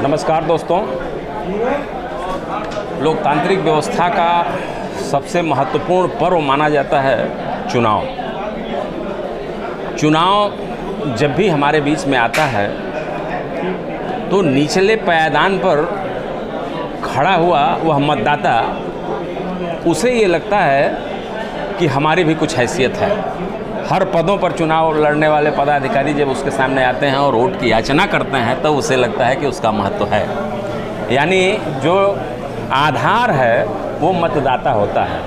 नमस्कार दोस्तों, लोकतांत्रिक व्यवस्था का सबसे महत्वपूर्ण पर्व माना जाता है चुनाव। चुनाव जब भी हमारे बीच में आता है तो निचले पायदान पर खड़ा हुआ वह मतदाता, उसे ये लगता है कि हमारी भी कुछ हैसियत है। हर पदों पर चुनाव लड़ने वाले पदाधिकारी जब उसके सामने आते हैं और वोट की याचना करते हैं तो उसे लगता है कि उसका महत्व है। यानी जो आधार है वो मतदाता होता है।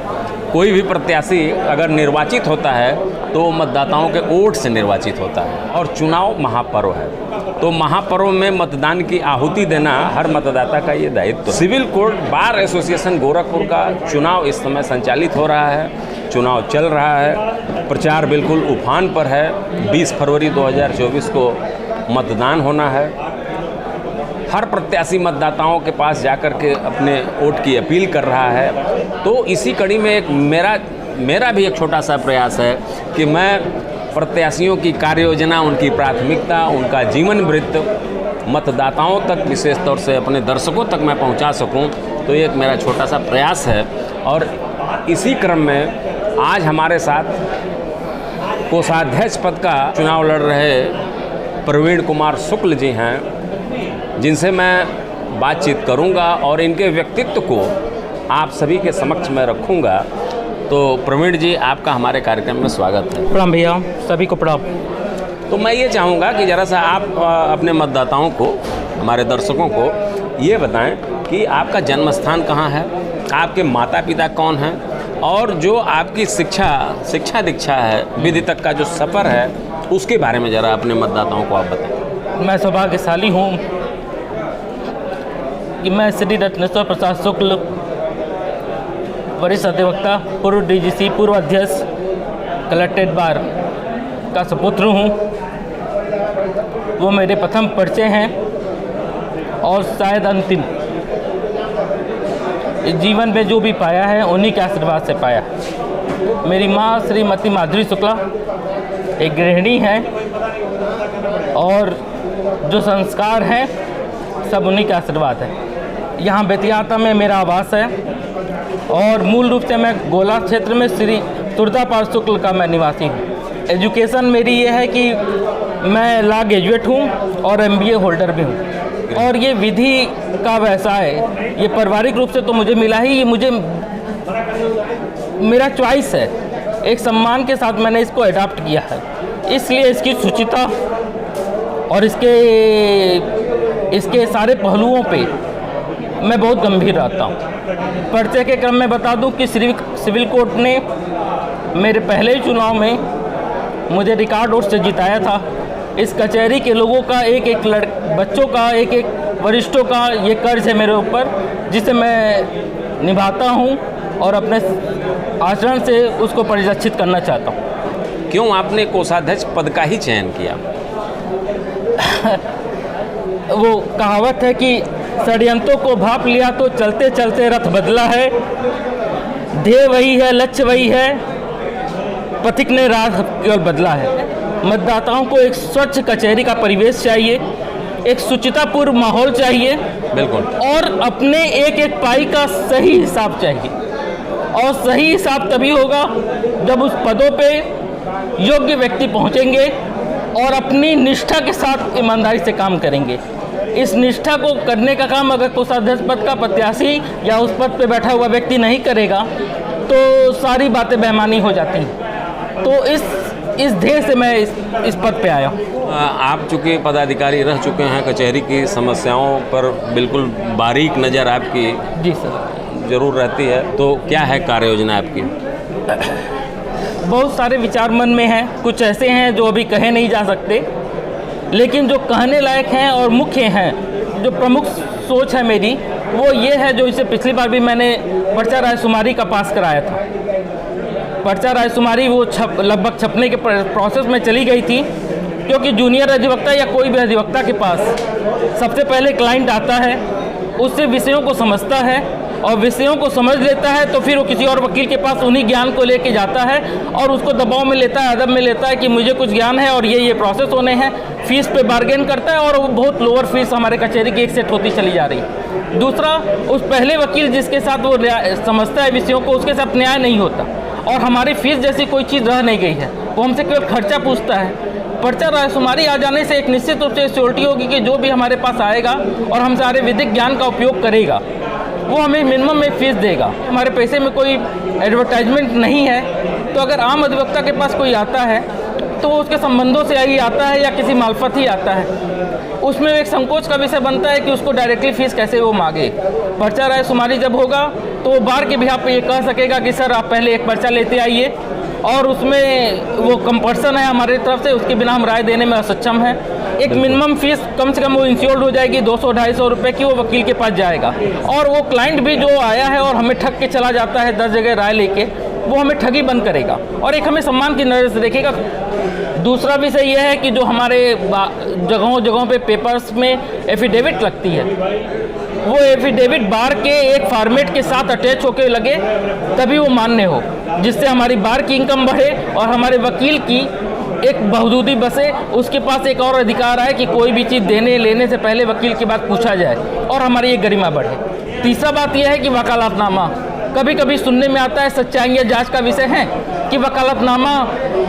कोई भी प्रत्याशी अगर निर्वाचित होता है तो मतदाताओं के वोट से निर्वाचित होता है। और चुनाव महापर्व है, तो महापर्व में मतदान की आहुति देना हर मतदाता का ये दायित्व। Civil court bar association Gorakhpur का चुनाव इस समय संचालित हो रहा है। चुनाव चल रहा है, प्रचार बिल्कुल उफान पर है। 20 फरवरी 2024 को मतदान होना है। हर प्रत्याशी मतदाताओं के पास जाकर के अपने वोट की अपील कर रहा है। तो इसी कड़ी में एक मेरा भी एक छोटा सा प्रयास है कि मैं प्रत्याशियों की कार्य योजना, उनकी प्राथमिकता, उनका जीवन वृत्त मतदाताओं तक, विशेष तौर से अपने दर्शकों तक मैं पहुंचा सकूं। तो ये एक मेरा छोटा सा प्रयास है। और इसी क्रम में आज हमारे साथ कोषाध्यक्ष पद का चुनाव लड़ रहे प्रवीण कुमार शुक्ल जी हैं, जिनसे मैं बातचीत करूंगा और इनके व्यक्तित्व को आप सभी के समक्ष में रखूंगा। तो प्रवीण जी, आपका हमारे कार्यक्रम में स्वागत है। प्रणाम भैया, सभी को प्रणाम। तो मैं ये चाहूँगा कि ज़रा सा आप अपने मतदाताओं को, हमारे दर्शकों को ये बताएं कि आपका जन्म स्थान कहाँ है, आपके माता पिता कौन हैं, और जो आपकी शिक्षा दीक्षा है, विधि तक का जो सफ़र है, उसके बारे में ज़रा अपने मतदाताओं को आप बताएं। मैं सौभाग्यशाली हूँ कि मैं श्री रत्नेश्वर प्रसाद शुक्ल, वरिष्ठ अधिवक्ता, पूर्व डीजीसी, पूर्व अध्यक्ष, कलेक्ट्रेट बार का सुपुत्र हूँ। वो मेरे प्रथम परिचय हैं और शायद अंतिम। इस जीवन में जो भी पाया है उन्हीं के आशीर्वाद से पाया। मेरी माँ श्रीमती माधुरी शुक्ला एक गृहिणी हैं और जो संस्कार हैं सब उन्हीं के आशीर्वाद है। यहाँ बेतियाता में मेरा आवास है और मूल रूप से मैं गोला क्षेत्र में श्री तुरदापाल शुक्ल का मैं निवासी हूँ। एजुकेशन मेरी ये है कि मैं लॉ ग्रेजुएट हूँ और MBA होल्डर भी हूँ। और ये विधि का व्यवसाय, ये पारिवारिक रूप से तो मुझे मिला ही, ये मुझे मेरा चॉइस है। एक सम्मान के साथ मैंने इसको अडॉप्ट किया है, इसलिए इसकी शुचिता और इसके सारे पहलुओं पे मैं बहुत गंभीर रहता हूँ। परिचय के क्रम में बता दूं कि सिविल कोर्ट ने मेरे पहले ही चुनाव में मुझे रिकॉर्ड वोट से जिताया था। इस कचहरी के लोगों का, बच्चों का, एक वरिष्ठों का ये कर्ज है मेरे ऊपर, जिसे मैं निभाता हूँ और अपने आचरण से उसको परिलक्षित करना चाहता हूँ। क्यों आपने कोषाध्यक्ष पद का ही चयन किया? वो कहावत है कि षड्यंत्रों को भांप लिया तो चलते चलते रथ बदला है। ध्येय वही है, लक्ष्य वही है, पथिक ने राह केवल बदला है। मतदाताओं को एक स्वच्छ कचहरी का परिवेश चाहिए, एक शुचितापूर्ण माहौल चाहिए, बिल्कुल, और अपने एक पाई का सही हिसाब चाहिए। और सही हिसाब तभी होगा जब उस पदों पे योग्य व्यक्ति पहुंचेंगे और अपनी निष्ठा के साथ ईमानदारी से काम करेंगे। इस निष्ठा को करने का काम अगर कोषाध्यक्ष पद का प्रत्याशी या उस पद पे बैठा हुआ व्यक्ति नहीं करेगा तो सारी बातें बेईमानी हो जाती हैं। तो इस ध्येय से मैं इस पद पे आया हूँ। आप चूँकि पदाधिकारी रह चुके हैं, कचहरी की समस्याओं पर बिल्कुल बारीक नज़र आपकी जी सर ज़रूर रहती है। तो क्या है कार्य योजना आपकी? बहुत सारे विचार मन में हैं, कुछ ऐसे हैं जो अभी कहे नहीं जा सकते, लेकिन जो कहने लायक हैं और मुख्य हैं, जो प्रमुख सोच है मेरी, वो ये है जो इससे पिछली बार भी मैंने पर्चा रायशुमारी का पास कराया था। पर्चा रायशुमारी वो लगभग छपने के प्रोसेस में चली गई थी, क्योंकि जूनियर अधिवक्ता या कोई भी अधिवक्ता के पास सबसे पहले क्लाइंट आता है, उससे विषयों को समझता है और विषयों को समझ लेता है तो फिर वो किसी और वकील के पास उन्हीं ज्ञान को लेके जाता है और उसको दबाव में लेता है, अदब में लेता है कि मुझे कुछ ज्ञान है और ये प्रोसेस होने हैं, फीस पे बार्गेन करता है और वो बहुत लोअर फीस हमारे कचहरी की एक सेट होती चली जा रही है। दूसरा, उस पहले वकील जिसके साथ वो समझता है विषयों को, उसके साथ न्याय नहीं होता और हमारी फीस जैसी कोई चीज़ रह नहीं गई है। वो हमसे केवल खर्चा पूछता है। पर्चा रायशुमारी आ जाने से एक निश्चित रूप से श्योरिटी होगी कि जो भी हमारे पास आएगा और हम सारे विधिक ज्ञान का उपयोग करेगा वो हमें मिनिमम में फीस देगा। हमारे पैसे में कोई एडवर्टाइजमेंट नहीं है, तो अगर आम अधिवक्ता के पास कोई आता है तो वो उसके संबंधों से ही आता है या किसी मार्फत ही आता है, उसमें एक संकोच का विषय बनता है कि उसको डायरेक्टली फीस कैसे वो मांगे। पर्चा रायशुमारी जब होगा तो वो बार के बिहाफ पे ये कह सकेगा कि सर आप पहले एक पर्चा लेते आइए और उसमें वो कंपल्सन है हमारी तरफ से, उसके बिना हम राय देने में असक्षम है। एक मिनिमम फीस कम से कम वो इंश्योर्ड हो जाएगी 200-250 रुपये की, वो वकील के पास जाएगा और वो क्लाइंट भी जो आया है और हमें ठग के चला जाता है 10 जगह राय लेके, वो हमें ठगी बंद करेगा और एक हमें सम्मान की नज़र से देखेगा। दूसरा विषय यह है कि जो हमारे जगहों पे पेपर्स में एफिडेविट लगती है, वो एफिडेविट बार के एक फॉर्मेट के साथ अटैच होकर लगे तभी वो मान्य हो, जिससे हमारी बार की इनकम बढ़े और हमारे वकील की एक बहुदूदी बसे, उसके पास एक और अधिकार है कि कोई भी चीज़ देने लेने से पहले वकील की बात पूछा जाए और हमारी ये गरिमा बढ़े। तीसरा बात यह है कि वकालतनामा कभी कभी सुनने में आता है, सच्चाई या जांच का विषय है कि वकालतनामा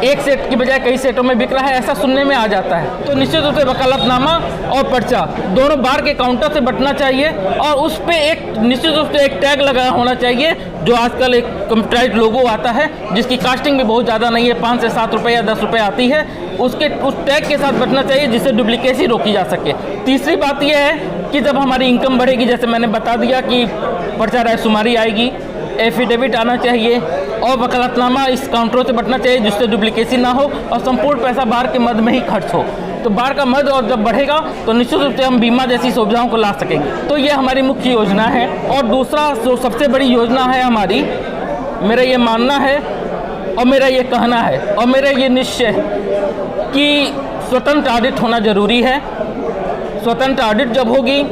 एक सेट की बजाय कई सेटों में बिक रहा है, ऐसा सुनने में आ जाता है। तो निश्चित रूप से वकालतनामा और पर्चा दोनों बार के काउंटर से बटना चाहिए और उस पर एक निश्चित रूप से एक टैग लगा होना चाहिए, जो आजकल एक कंप्यूटराइज्ड लोगो आता है जिसकी कास्टिंग भी बहुत ज़्यादा नहीं है, 5 से 7 रुपये या 10 रुपये आती है, उस टैग के साथ बटना चाहिए जिससे डुप्लीकेसी रोकी जा सके। तीसरी बात यह है कि जब हमारी इनकम बढ़ेगी, जैसे मैंने बता दिया कि पर्चा रायशुमारी आएगी, एफिडेविट आना चाहिए और वकालतनामा इस काउंटरों से बटना चाहिए जिससे डुप्लीकेसी ना हो और संपूर्ण पैसा बार के मद में ही खर्च हो। तो बार का मद और जब बढ़ेगा तो निश्चित रूप से हम बीमा जैसी सुविधाओं को ला सकेंगे। तो ये हमारी मुख्य योजना है। और दूसरा जो सबसे बड़ी योजना है हमारी, मेरा ये मानना है और मेरा ये कहना है और मेरा ये निश्चय कि स्वतंत्र ऑडिट होना जरूरी है। स्वतंत्र ऑडिट जब होगी,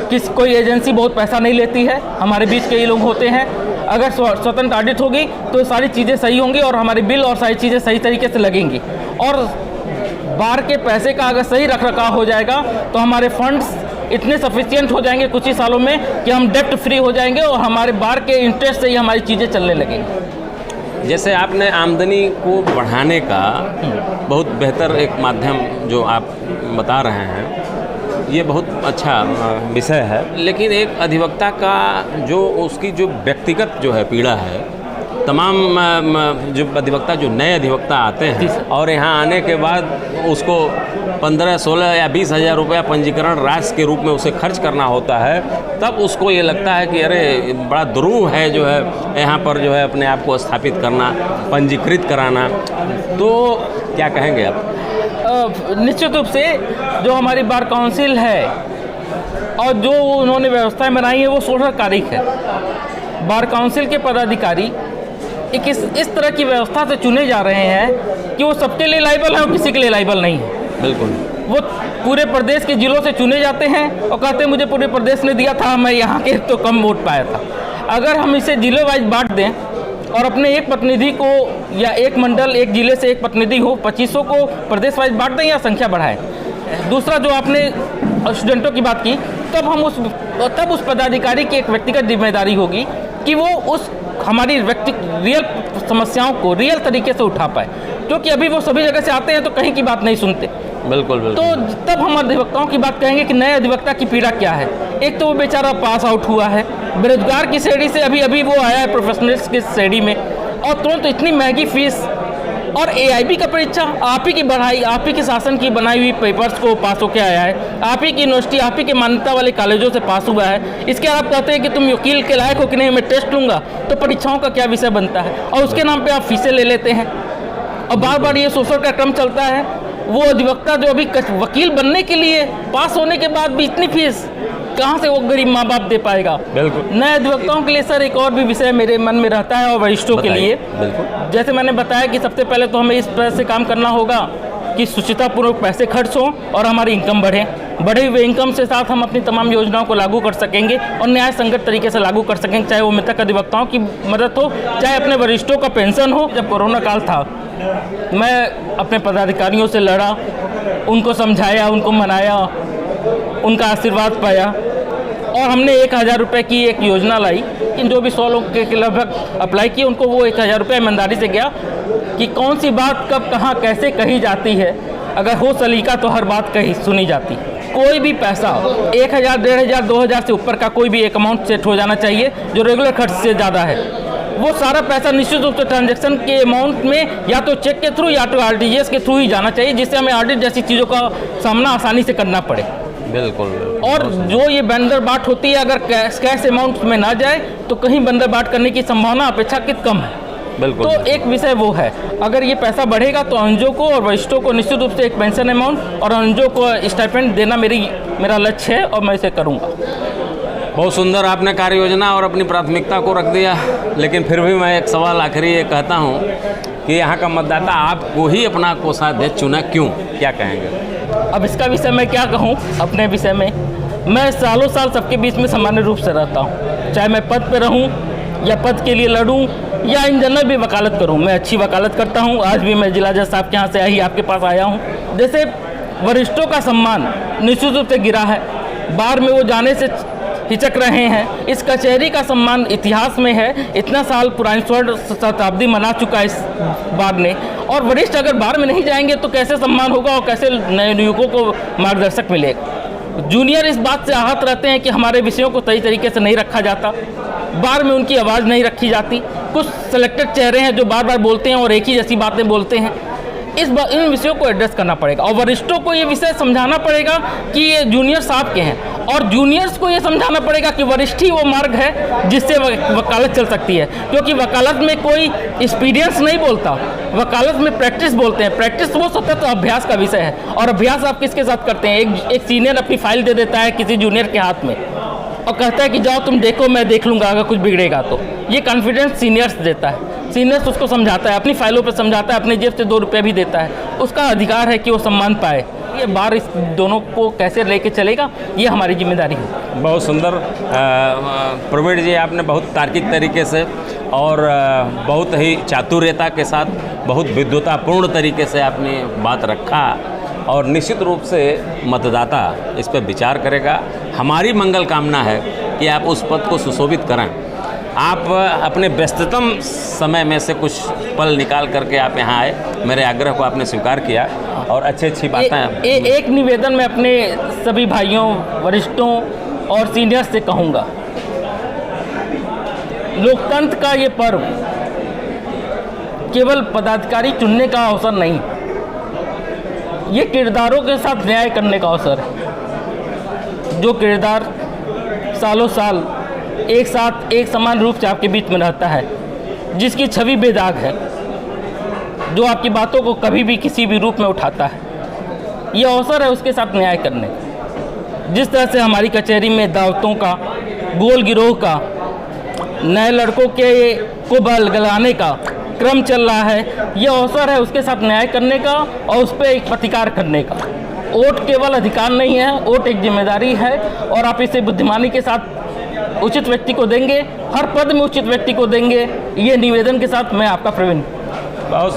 कोई एजेंसी बहुत पैसा नहीं लेती है, हमारे बीच कई लोग होते हैं, अगर स्वतंत्र ऑडिट होगी तो सारी चीज़ें सही होंगी और हमारे बिल और सारी चीज़ें सही तरीके से लगेंगी और बार के पैसे का अगर सही रख रखाव हो जाएगा तो हमारे फंड्स इतने सफिशिएंट हो जाएंगे कुछ ही सालों में कि हम डेप्ट फ्री हो जाएंगे और हमारे बार के इंटरेस्ट से ही हमारी चीज़ें चलने लगेंगी। जैसे आपने आमदनी को बढ़ाने का बहुत बेहतर एक माध्यम जो आप बता रहे हैं, ये बहुत अच्छा विषय है, लेकिन एक अधिवक्ता का जो उसकी जो व्यक्तिगत जो है पीड़ा है, तमाम जो अधिवक्ता जो नए अधिवक्ता आते हैं और यहाँ आने के बाद उसको 15, 16 या 20 हज़ार रुपया पंजीकरण राशि के रूप में उसे खर्च करना होता है, तब उसको ये लगता है कि अरे बड़ा दुरूह है जो है यहाँ पर जो है अपने आप को स्थापित करना, पंजीकृत कराना। तो क्या कहेंगे आप? निश्चित रूप से जो हमारी बार काउंसिल है और जो उन्होंने व्यवस्थाएं बनाई है वो 16 तारीख है। बार काउंसिल के पदाधिकारी एक इस तरह की व्यवस्था से चुने जा रहे हैं कि वो सबके लिए लायबल है और किसी के लिए लायबल नहीं है। बिल्कुल, वो पूरे प्रदेश के जिलों से चुने जाते हैं और कहते हैं मुझे पूरे प्रदेश ने दिया था, मैं यहाँ के तो कम वोट पाया था। अगर हम इसे जिले वाइज बांट दें और अपने एक प्रतिनिधि को या एक मंडल एक जिले से एक प्रतिनिधि हो 2500 को प्रदेश वाइज बांट दें या संख्या बढ़ाएं। दूसरा, जो आपने स्टूडेंटों की बात की, तब उस पदाधिकारी की एक व्यक्तिगत जिम्मेदारी होगी कि वो उस हमारी रियल समस्याओं को रियल तरीके से उठा पाए, क्योंकि अभी वो सभी जगह से आते हैं तो कहीं की बात नहीं सुनते। बिल्कुल बिल्कुल। तो तब हम अधिवक्ताओं की बात कहेंगे कि नए अधिवक्ता की पीड़ा क्या है। एक तो वो बेचारा पास आउट हुआ है, बेरोजगार की श्रेणी से अभी वो आया है प्रोफेशनल्स की श्रेणी में, और तुरंत तो इतनी महंगी फीस और AIB का परीक्षा आप ही की बढ़ाई, आप ही के शासन की बनाई हुई पेपर्स को पास होकर आया है, आप ही की यूनिवर्सिटी, आप ही के मान्यता वाले कॉलेजों से पास हुआ है। इसके आप कहते हैं कि तुम वकील के लायक हो कि नहीं, मैं टेस्ट लूँगा, तो परीक्षाओं का क्या विषय बनता है और उसके नाम पर आप फीसें ले लेते हैं और बार बार ये शोषण का क्रम चलता है। वो अधिवक्ता जो अभी वकील बनने के लिए पास होने के बाद भी इतनी फीस कहाँ से वो गरीब माँ बाप दे पाएगा। बिल्कुल। नए अधिवक्ताओं के लिए सर एक और भी विषय मेरे मन में रहता है और वरिष्ठों के लिए, बिल्कुल, जैसे मैंने बताया कि सबसे पहले तो हमें इस तरह से काम करना होगा कि सुचितापूर्वक पैसे खर्च हों और हमारी इनकम बढ़े। बढ़े हुए इनकम से साथ हम अपनी तमाम योजनाओं को लागू कर सकेंगे और न्याय संगत तरीके से लागू कर सकेंगे, चाहे वो मृतक अधिवक्ताओं की मदद हो, चाहे अपने वरिष्ठों का पेंशन हो। जब कोरोना काल था, मैं अपने पदाधिकारियों से लड़ा, उनको समझाया, उनको मनाया, उनका आशीर्वाद पाया और हमने 1000 रुपये की एक योजना लाई कि जो भी 100 लोग के लगभग अप्लाई किए, उनको वो 1000 रुपये ईमानदारी से गया कि कौन सी बात कब कहाँ कैसे कही जाती है। अगर हो सलीका तो हर बात कही सुनी जाती। कोई भी पैसा 1000, 1500, 2000 से ऊपर का कोई भी एक अमाउंट सेट हो जाना चाहिए जो रेगुलर खर्च से ज़्यादा है। वो सारा पैसा निश्चित रूप से ट्रांजैक्शन के अमाउंट में या तो चेक के थ्रू या तो आरटीजीएस के थ्रू ही जाना चाहिए, जिससे हमें ऑडिट जैसी चीज़ों का सामना आसानी से करना पड़े। बिल्कुल। और जो ये बंदर बाट होती है, अगर कैश अमाउंट में ना जाए तो कहीं बंदर बाट करने की संभावना अपेक्षाकृत कम है। बिल्कुल। तो एक विषय वो है, अगर ये पैसा बढ़ेगा तो अंजों को और वरिष्ठों को निश्चित रूप से एक पेंशन अमाउंट और अंजों को स्टाइपेंड देना मेरा लक्ष्य है और मैं इसे करूँगा। बहुत सुंदर आपने कार्य योजना और अपनी प्राथमिकता को रख दिया, लेकिन फिर भी मैं एक सवाल आखिरी ये कहता हूँ कि यहाँ का मतदाता आपको ही अपना कोषाध्यक्ष चुना, क्यों, क्या कहेंगे? अब इसका विषय मैं क्या कहूँ अपने विषय में। मैं सालों साल सबके बीच में सामान्य रूप से रहता हूँ, चाहे मैं पद पे रहूँ या पद के लिए लड़ूँ या इन जनरल भी वकालत करूँ। मैं अच्छी वकालत करता हूँ। आज भी मैं जिला जज साहब के यहाँ से ही आपके पास आया हूँ। जैसे वरिष्ठों का सम्मान निश्चित रूप से गिरा है, बार में वो जाने से हिचक रहे हैं। इस कचहरी का सम्मान इतिहास में है, इतना साल पुरानी स्वर्ण शताब्दी मना चुका है इस बार ने, और वरिष्ठ अगर बार में नहीं जाएंगे तो कैसे सम्मान होगा और कैसे नए नियुक्तों को मार्गदर्शक मिलेगा। जूनियर इस बात से आहत रहते हैं कि हमारे विषयों को सही तरीके से नहीं रखा जाता, बार में उनकी आवाज़ नहीं रखी जाती। कुछ सिलेक्टेड चेहरे हैं जो बार बार बोलते हैं और एक ही जैसी बातें बोलते हैं। इन विषयों को एड्रेस करना पड़ेगा और वरिष्ठों को ये विषय समझाना पड़ेगा कि ये जूनियर्स आपके हैं, और जूनियर्स को ये समझाना पड़ेगा कि वरिष्ठ ही वो मार्ग है जिससे वकालत चल सकती है। क्योंकि वकालत में कोई एक्सपीरियंस नहीं बोलता, वकालत में प्रैक्टिस बोलते हैं। प्रैक्टिस वो सतत अभ्यास का विषय है, और अभ्यास आप किसके साथ करते हैं? एक सीनियर अपनी फाइल दे देता है किसी जूनियर के हाथ में और कहता है कि जाओ तुम देखो, मैं देख लूँगा अगर कुछ बिगड़ेगा तो। ये कॉन्फिडेंस सीनियर्स देता है। सीनियर्स उसको समझाता है, अपनी फाइलों पर समझाता है, अपने जेब से 2 रुपये भी देता है। उसका अधिकार है कि वो सम्मान पाए। ये बार इस दोनों को कैसे लेके चलेगा, ये हमारी जिम्मेदारी है। बहुत सुंदर प्रवीण जी, आपने बहुत तार्किक तरीके से और बहुत ही चातुर्यता के साथ, बहुत विद्वतापूर्ण तरीके से आपने बात रखा, और निश्चित रूप से मतदाता इस पर विचार करेगा। हमारी मंगल कामना है कि आप उस पद को सुशोभित करें। आप अपने व्यस्ततम समय में से कुछ पल निकाल करके आप यहाँ आए, मेरे आग्रह को आपने स्वीकार किया और अच्छी बातें। एक निवेदन मैं अपने सभी भाइयों, वरिष्ठों और सीनियर्स से कहूँगा, लोकतंत्र का ये पर्व केवल पदाधिकारी चुनने का अवसर नहीं, ये किरदारों के साथ न्याय करने का अवसर है। जो किरदार सालों साल एक साथ एक समान रूप से आपके बीच में रहता है, जिसकी छवि बेदाग है, जो आपकी बातों को कभी भी किसी भी रूप में उठाता है, ये अवसर है उसके साथ न्याय करने। जिस तरह से हमारी कचहरी में दावतों का, गोल गिरोह का, नए लड़कों को बलगलाने का क्रम चल रहा है, ये अवसर है उसके साथ न्याय करने का और उस पर एक प्रतिकार करने का। वोट केवल अधिकार नहीं है, वोट एक जिम्मेदारी है, और आप इसे बुद्धिमानी के साथ उचित व्यक्ति को देंगे, हर पद में उचित व्यक्ति को देंगे। ये निवेदन के साथ मैं आपका प्रवीण। बहुत